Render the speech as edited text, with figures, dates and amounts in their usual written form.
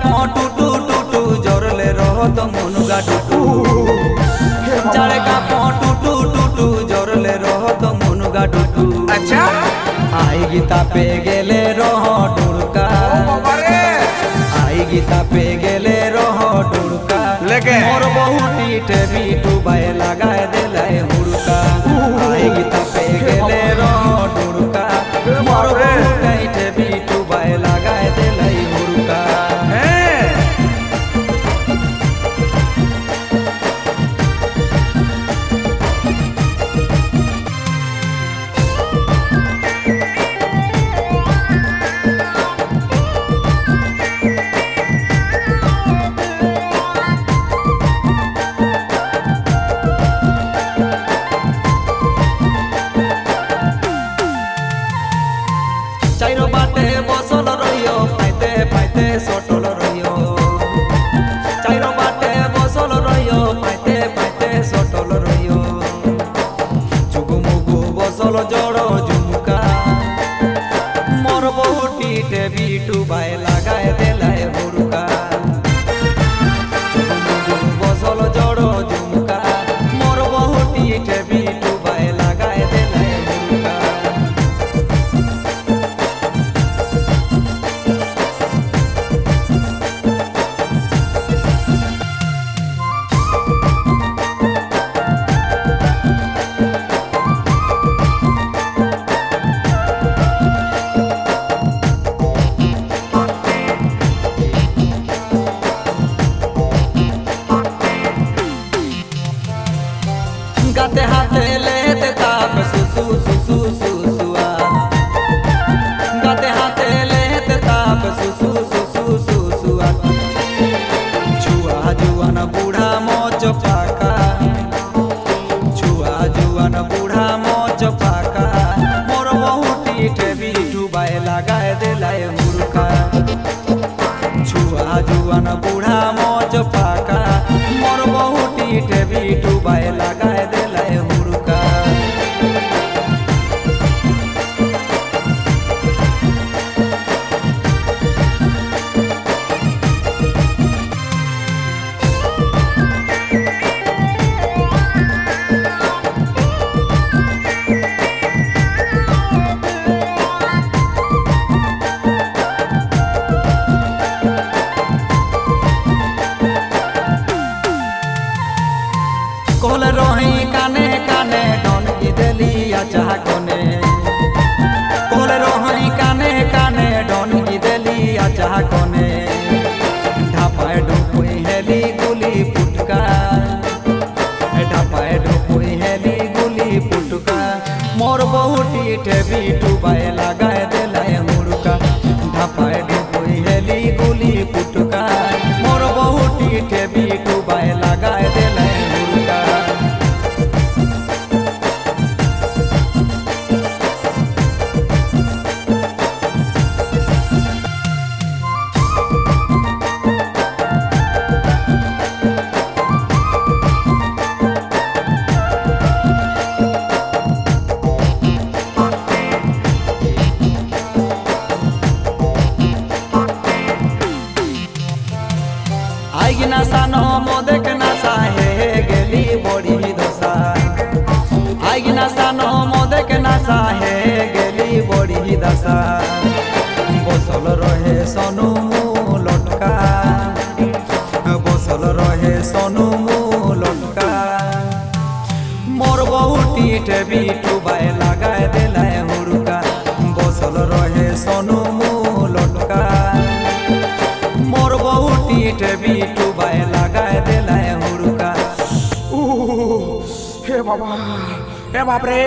Two two two two जोरले रहो तो मुनुगा two जाड़े का टू टू टू टू जोरले रहो तो मुनुगा टू। अच्छा आई गीता पे गेले रहो टुड़का आई गीता पे गेले रहो टुड़का लेके मोर बहुटी टेबी टूबाए लगाए देले हुड़का आई गीता पे गेले रहो टुड़का मोर बहुटी टेबी टूबाए लगाए देले हुड़का। चाइरो बाटे बसल रहियो पाइते पाइते सटल रहियो चाइरो बाटे बसल रहियो पाइते पाइते सटल रहियो चुगुमुगु बसल जड़ झुमका मोर बहुटी टेबी टूबाए लगाए देलाए हुड़का चुगुमुगु बसल जड़ झुमका मोर बहुटी टेबी टूबाए लगाए देलाए हुड़का। गाते हाथे लेते ताप सुसु सुसु सुसुआ गाते हाथे लेते ताप सुसु सुसु सुसुआ छुआ जुआन बूढ़ा मोच पाका छुआ जुआन बूढ़ा मोच पाका मोर बहुटी टेबी टूबाए लगाए देलाए हुड़का छुआ जुआन बूढ़ा मोच पाका मोर बहुटी टेबी टूबाए लगाए देलाए हुड़का। कोल रोही काने काने डोन की देलिया चाह कोने कोल रोही काने काने डोन की देलिया चाह कोने ढापाए डुपुई हेली गुली पुटका ढापाए डुपुई हेली गुली पुटका मोर बहुटी टेबी टूबाए लगाए देलाए हुड़का ढापाए डुपुई हेली गुली पुटका मोर बहुटी टेबी टूबाए लगाए देलाए हुड़का। आईगी नशा नो मोदक नशा हे गेली बड़ी दशा आईगी नशा नो मोदक नशा हे गेली बड़ी दशा बसल रहे सोनू लटका बसल रहे सोनू लटका मोर बहुटी टेबी टूबाए लगाए देलाए हुड़का बसल रहे सोनू लटका मोर बहुटी टेबी टूबाए लगाए देलाए हुड़का। हे बाबा हे बाप रे।